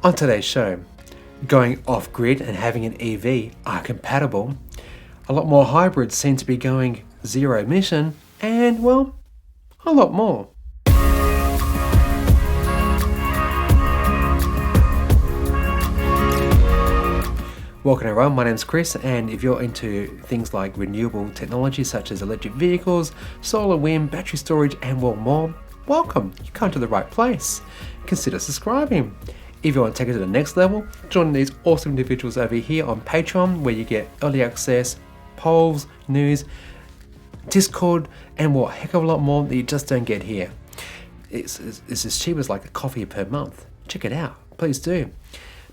On today's show, going off-grid and having an EV are compatible, a lot more hybrids seem to be going zero emission, and well, a lot more. Welcome everyone, my name's Chris, and if you're into things like renewable technology such as electric vehicles, solar, wind, battery storage and more, welcome, you come to the right place. Consider subscribing. If you want to take it to the next level, join these awesome individuals over here on Patreon, where you get early access, polls, news, Discord, and a heck of a lot more that you just don't get here. It's as cheap as like a coffee per month. Check it out, please do.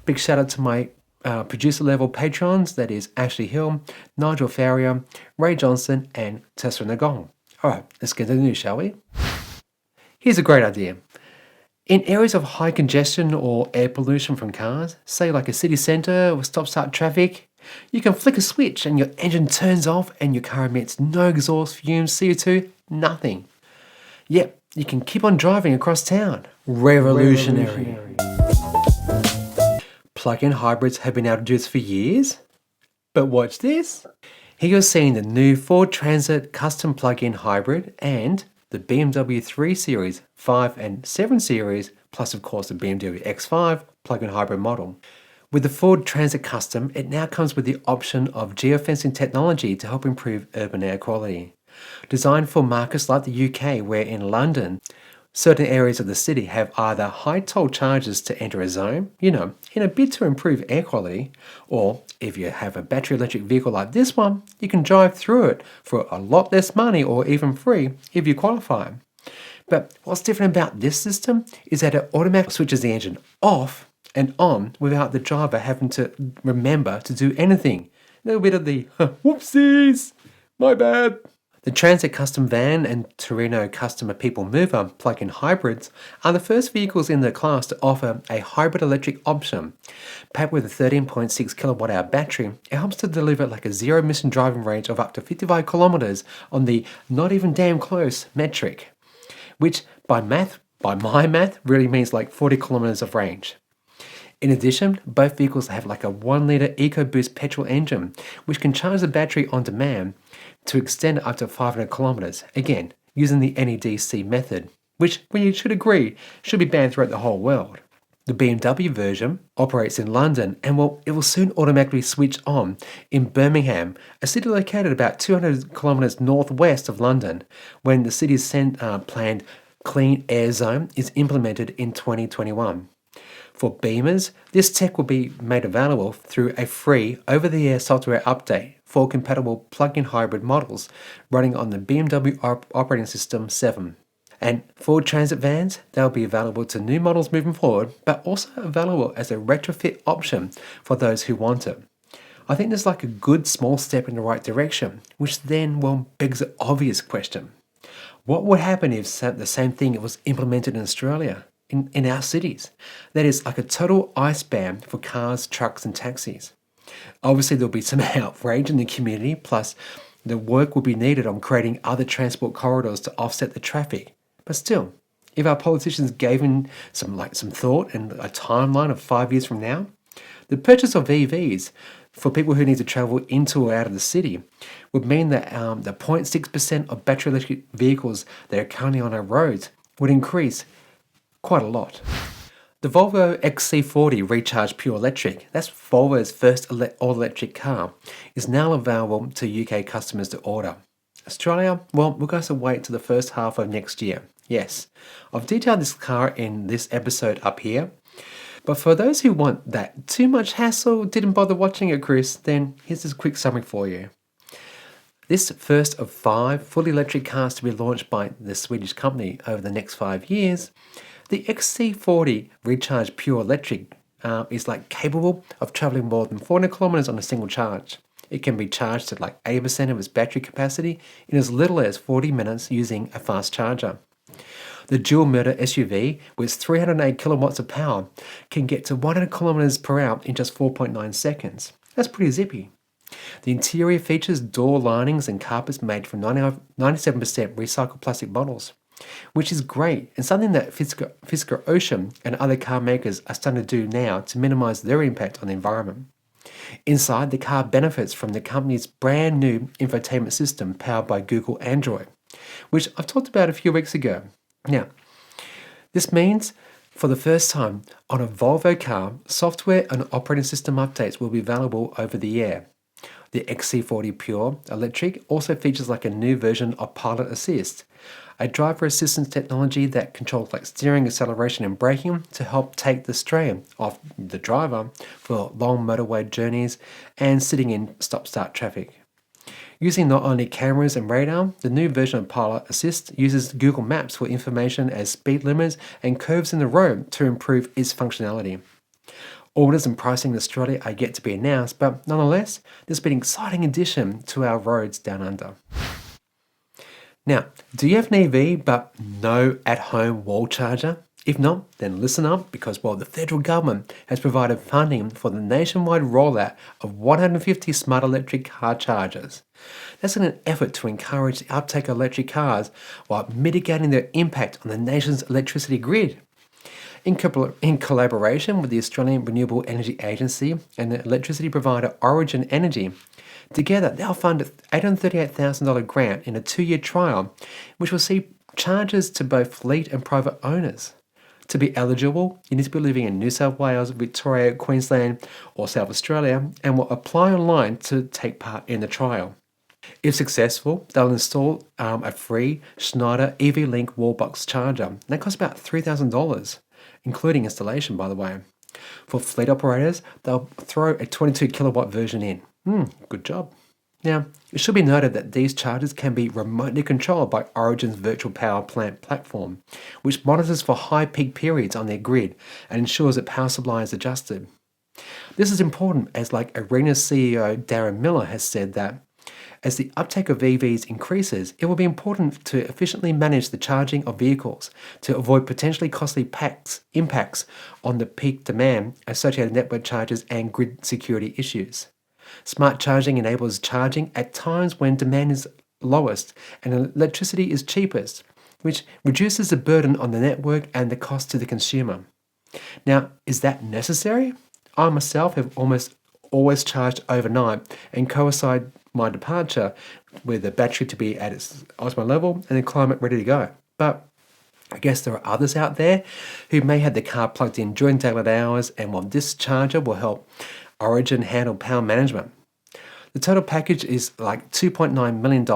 Big shout out to my producer level patrons, that is Ashley Hill, Nigel Farrier, Ray Johnson, and Tessa Nagong. Alright, let's get to the news, shall we? Here's a great idea. In areas of high congestion or air pollution from cars, say like a city centre with stop-start traffic, you can flick a switch and your engine turns off and your car emits no exhaust fumes, CO2, nothing. Yep, you can keep on driving across town. Revolutionary. Plug-in hybrids have been able to do this for years. But watch this. Here you're seeing the new Ford Transit custom plug-in hybrid and the BMW 3 Series, 5 and 7 Series, plus of course the BMW X5 plug-in hybrid model. With the Ford Transit Custom, it now comes with the option of geofencing technology to help improve urban air quality. Designed for markets like the UK, where in London, certain areas of the city have either high toll charges to enter a zone, in a bid to improve air quality, or if you have a battery electric vehicle like this one, you can drive through it for a lot less money or even free if you qualify. But what's different about this system is that it automatically switches the engine off and on without the driver having to remember to do anything. A little bit of the whoopsies, my bad. The Transit Custom Van and Torino Customer People Mover plug-in hybrids are the first vehicles in their class to offer a hybrid electric option. Packed with a 13.6 kilowatt-hour battery, it helps to deliver like a zero-emission driving range of up to 55 kilometers on the not even damn close metric, which by my math, really means like 40 kilometers of range. In addition, both vehicles have like a 1-litre EcoBoost petrol engine, which can charge the battery on demand to extend up to 500 kilometers, again, using the NEDC method, which, you should agree, should be banned throughout the whole world. The BMW version operates in London and it will soon automatically switch on in Birmingham, a city located about 200 kilometers northwest of London, when the city's planned clean air zone is implemented in 2021. For Beamers, this tech will be made available through a free over-the-air software update for compatible plug-in hybrid models running on the BMW operating system 7. And Ford Transit vans, they'll be available to new models moving forward, but also available as a retrofit option for those who want it. I think there's like a good small step in the right direction, which then, begs the obvious question. What would happen if the same thing was implemented in Australia? In our cities. That is like a total ICE ban for cars, trucks and taxis. Obviously there'll be some outrage in the community, plus the work will be needed on creating other transport corridors to offset the traffic. But still, if our politicians gave in some thought and a timeline of 5 years from now, the purchase of EVs for people who need to travel into or out of the city would mean that the 0.6% of battery electric vehicles that are currently on our roads would increase quite a lot. The Volvo XC40 Recharge Pure Electric, that's Volvo's first all-electric car, is now available to UK customers to order. Australia, we're going to wait till the first half of next year. Yes, I've detailed this car in this episode up here, but for those who want that too much hassle, didn't bother watching it, Chris, then here's this quick summary for you. This first of 5 fully electric cars to be launched by the Swedish company over the next 5 years, the XC40 Recharge Pure Electric is capable of travelling more than 400 kilometers on a single charge. It can be charged to 80% of its battery capacity in as little as 40 minutes using a fast charger. The dual motor SUV with 308 kilowatts of power can get to 100 kilometers per hour in just 4.9 seconds. That's pretty zippy. The interior features door linings and carpets made from 97% recycled plastic bottles. which is great and something that Fisker Ocean and other car makers are starting to do now to minimize their impact on the environment. Inside, the car benefits from the company's brand new infotainment system powered by Google Android, which I've talked about a few weeks ago. Now, this means for the first time on a Volvo car, software and operating system updates will be available over the air. The XC40 Pure Electric also features like a new version of Pilot Assist, a driver assistance technology that controls like steering, acceleration and braking to help take the strain off the driver for long motorway journeys and sitting in stop-start traffic. Using not only cameras and radar, the new version of Pilot Assist uses Google Maps for information as speed limits and curves in the road to improve its functionality. Orders and pricing in Australia are yet to be announced, but nonetheless, this will be an exciting addition to our roads down under. Now, do you have an EV but no at-home wall charger? If not, then listen up because, well, the federal government has provided funding for the nationwide rollout of 150 smart electric car chargers. That's in an effort to encourage the uptake of electric cars while mitigating their impact on the nation's electricity grid. In collaboration with the Australian Renewable Energy Agency and the electricity provider Origin Energy, together they'll fund an $838,000 grant in a 2-year trial, which will see chargers to both fleet and private owners. To be eligible, you need to be living in New South Wales, Victoria, Queensland, or South Australia and will apply online to take part in the trial. If successful, they'll install a free Schneider EV-Link wallbox charger. That costs about $3,000, including installation, by the way. For fleet operators, they'll throw a 22 kilowatt version in. Good job. Now, it should be noted that these chargers can be remotely controlled by Origin's virtual power plant platform, which monitors for high peak periods on their grid and ensures that power supply is adjusted. This is important as like Arena's CEO Darren Miller has said that as the uptake of EVs increases, it will be important to efficiently manage the charging of vehicles to avoid potentially costly impacts on the peak demand, associated network charges and grid security issues. Smart charging enables charging at times when demand is lowest and electricity is cheapest, which reduces the burden on the network and the cost to the consumer. Now, is that necessary? I myself have almost always charged overnight and coincide my departure with the battery to be at its optimal level and the climate ready to go. But I guess there are others out there who may have the car plugged in during daylight hours, and while this charger will help Origin handle power management. The total package is like $2.9 million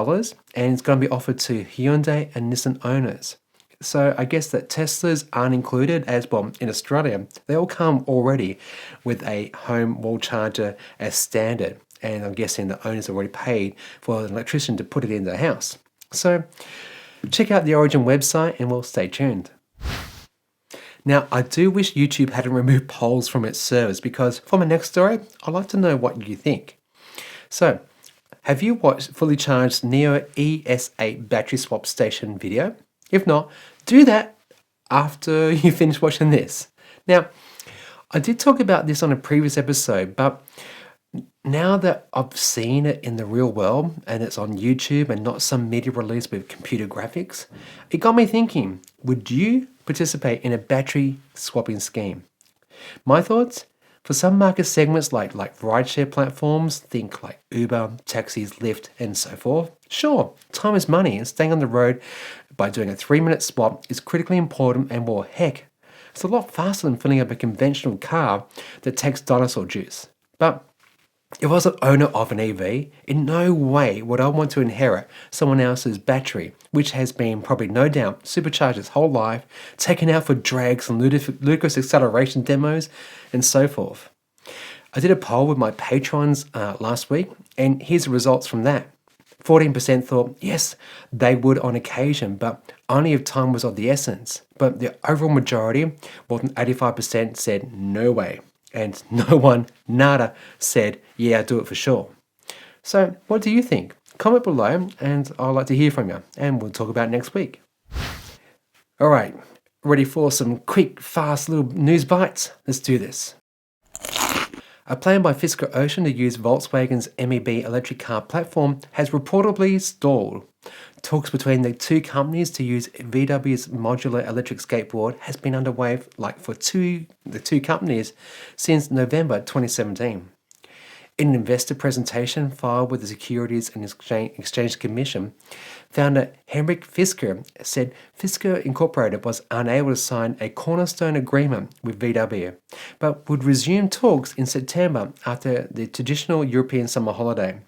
and it's going to be offered to Hyundai and Nissan owners. So I guess that Teslas aren't included as well. In Australia, they all come already with a home wall charger as standard. And I'm guessing the owners already paid for an electrician to put it in their house. So check out the Origin website and we'll stay tuned. Now, I do wish YouTube hadn't removed polls from its servers because for my next story, I'd like to know what you think. So, have you watched fully charged Neo ES8 battery swap station video? If not, do that after you finish watching this. Now, I did talk about this on a previous episode, but now that I've seen it in the real world and it's on YouTube and not some media release with computer graphics, it got me thinking, would you participate in a battery swapping scheme? My thoughts? For some market segments like rideshare platforms, think like Uber, taxis, Lyft, and so forth, sure, time is money and staying on the road by doing a 3-minute swap is critically important and well, heck, it's a lot faster than filling up a conventional car that takes dinosaur juice. But if I was an owner of an EV, in no way would I want to inherit someone else's battery, which has been probably no doubt supercharged its whole life, taken out for drags and ludicrous acceleration demos, and so forth. I did a poll with my patrons last week, and here's the results from that. 14% thought, yes, they would on occasion, but only if time was of the essence. But the overall majority, more than 85%, said no way. And no one, nada, said, yeah, I'd do it for sure. So what do you think? Comment below and I'd like to hear from you. And we'll talk about it next week. All right, ready for some quick, fast little news bites? Let's do this. A plan by Fisker Ocean to use Volkswagen's MEB electric car platform has reportedly stalled. Talks between the two companies to use VW's modular electric skateboard has been underway for the two companies since November 2017. In an investor presentation filed with the Securities and Exchange Commission, founder Henrik Fisker said Fisker Incorporated was unable to sign a cornerstone agreement with VW, but would resume talks in September after the traditional European summer holiday.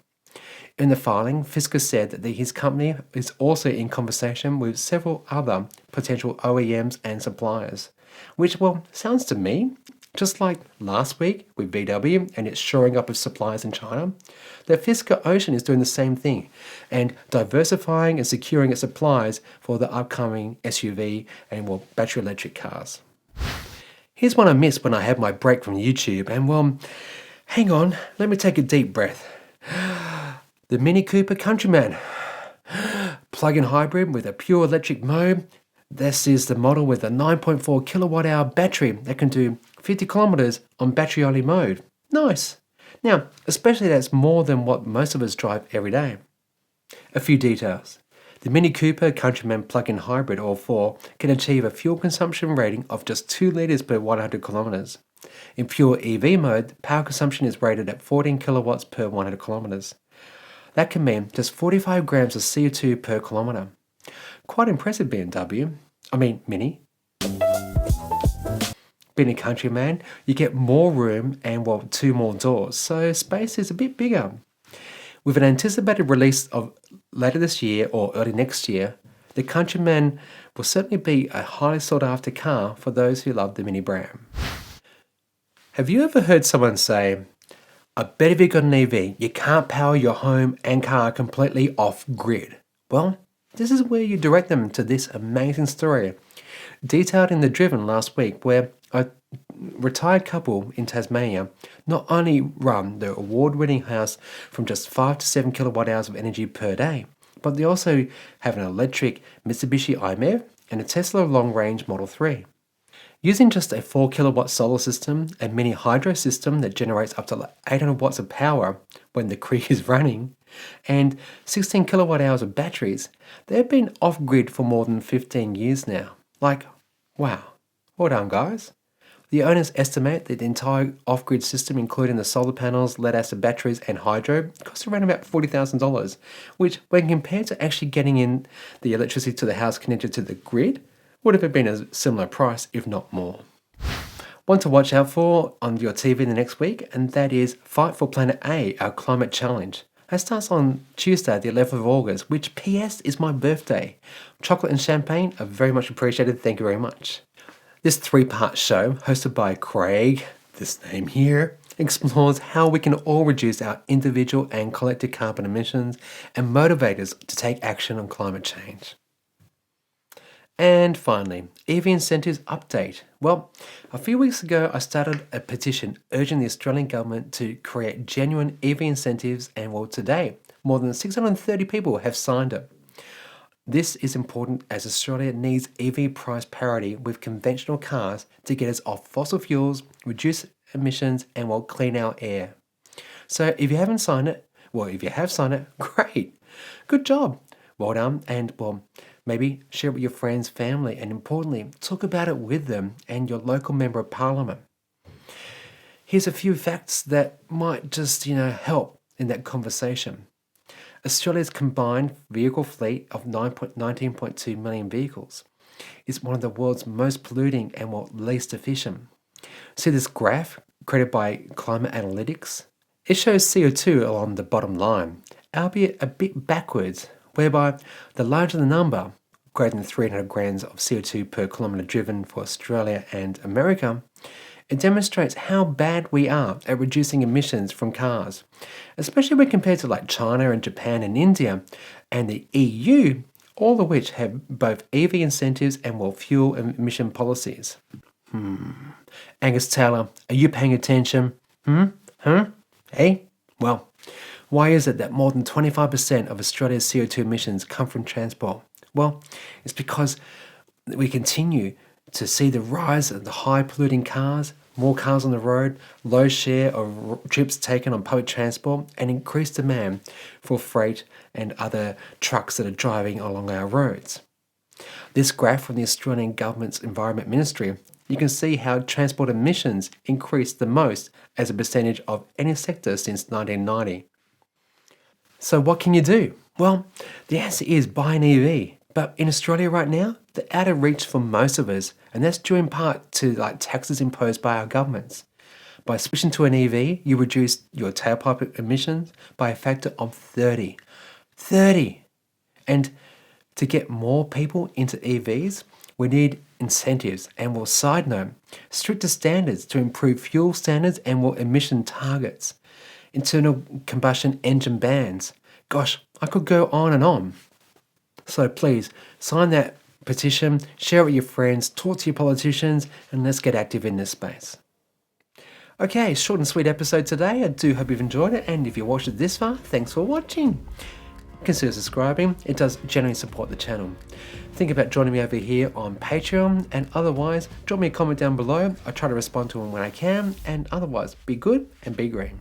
In the filing, Fisker said that his company is also in conversation with several other potential OEMs and suppliers, which, well, sounds to me just like last week with VW and its shoring up of suppliers in China, that Fisker Ocean is doing the same thing and diversifying and securing its supplies for the upcoming SUV and, well, battery electric cars. Here's one I missed when I had my break from YouTube, and, well, hang on, let me take a deep breath. The Mini Cooper Countryman. Plug-in hybrid with a pure electric mode. This is the model with a 9.4 kilowatt hour battery that can do 50 kilometers on battery only mode. Nice. Now, especially that's more than what most of us drive every day. A few details. The Mini Cooper Countryman plug-in hybrid or 4 can achieve a fuel consumption rating of just 2 litres per 100 kilometres. In pure EV mode, power consumption is rated at 14 kilowatts per 100 kilometres. That can mean just 45 grams of CO2 per kilometre. Quite impressive, Mini. Being a Countryman, you get more room and, well, 2 more doors, so space is a bit bigger. With an anticipated release of later this year or early next year, the Countryman will certainly be a highly sought after car for those who love the Mini brand. Have you ever heard someone say, I bet if you've got an EV, you can't power your home and car completely off-grid? Well, this is where you direct them to this amazing story, detailed in The Driven last week, where a retired couple in Tasmania not only run the award-winning house from just 5 to 7 kilowatt hours of energy per day, but they also have an electric Mitsubishi i-MiEV and a Tesla long-range Model 3. Using just a 4 kilowatt solar system, a mini hydro system that generates up to 800 watts of power when the creek is running, and 16 kilowatt hours of batteries, they've been off-grid for more than 15 years now. Wow. Well done, guys. The owners estimate that the entire off-grid system, including the solar panels, lead-acid batteries and hydro, costs around about $40,000, which, when compared to actually getting in the electricity to the house connected to the grid, would have been a similar price, if not more. One to watch out for on your TV the next week, and that is Fight for Planet A, our climate challenge. That starts on Tuesday, the 11th of August, which, P.S., is my birthday. Chocolate and champagne are very much appreciated. Thank you very much. This 3-part show, hosted by Craig, this name here, explores how we can all reduce our individual and collective carbon emissions and motivate us to take action on climate change. And finally, EV incentives update. Well, a few weeks ago, I started a petition urging the Australian government to create genuine EV incentives, and, well, today, more than 630 people have signed it. This is important as Australia needs EV price parity with conventional cars to get us off fossil fuels, reduce emissions, and, well, clean our air. So if you haven't signed it, well, if you have signed it, great. Good job. Well done. And, well, maybe share it with your friends, family, and importantly, talk about it with them and your local member of parliament. Here's a few facts that might just, help in that conversation. Australia's combined vehicle fleet of 19.2 million vehicles is one of the world's most polluting and, well, least efficient. See this graph created by Climate Analytics? It shows CO2 along the bottom line, albeit a bit backwards, whereby the larger the number, greater than 300 grams of CO2 per kilometre driven for Australia and America, it demonstrates how bad we are at reducing emissions from cars, especially when compared to China and Japan and India and the EU, all of which have both EV incentives and, well, fuel emission policies. Angus Taylor, are you paying attention? Hey? Well, why is it that more than 25% of Australia's CO2 emissions come from transport? Well, it's because we continue to see the rise of the high polluting cars, more cars on the road, low share of trips taken on public transport, and increased demand for freight and other trucks that are driving along our roads. This graph from the Australian Government's Environment Ministry, you can see how transport emissions increased the most as a percentage of any sector since 1990. So what can you do? Well, the answer is buy an EV. But in Australia right now, they're out of reach for most of us, and that's due in part to taxes imposed by our governments. By switching to an EV, you reduce your tailpipe emissions by a factor of 30. 30! And to get more people into EVs, we need incentives and, well, side note, stricter standards to improve fuel standards and, well, emission targets. Internal combustion engine bans. Gosh, I could go on and on. So please, sign that petition, share it with your friends, talk to your politicians, and let's get active in this space. Okay, short and sweet episode today. I do hope you've enjoyed it, and if you watched it this far, thanks for watching. Consider subscribing, it does generally support the channel. Think about joining me over here on Patreon, and otherwise, drop me a comment down below. I try to respond to them when I can, and otherwise, be good and be green.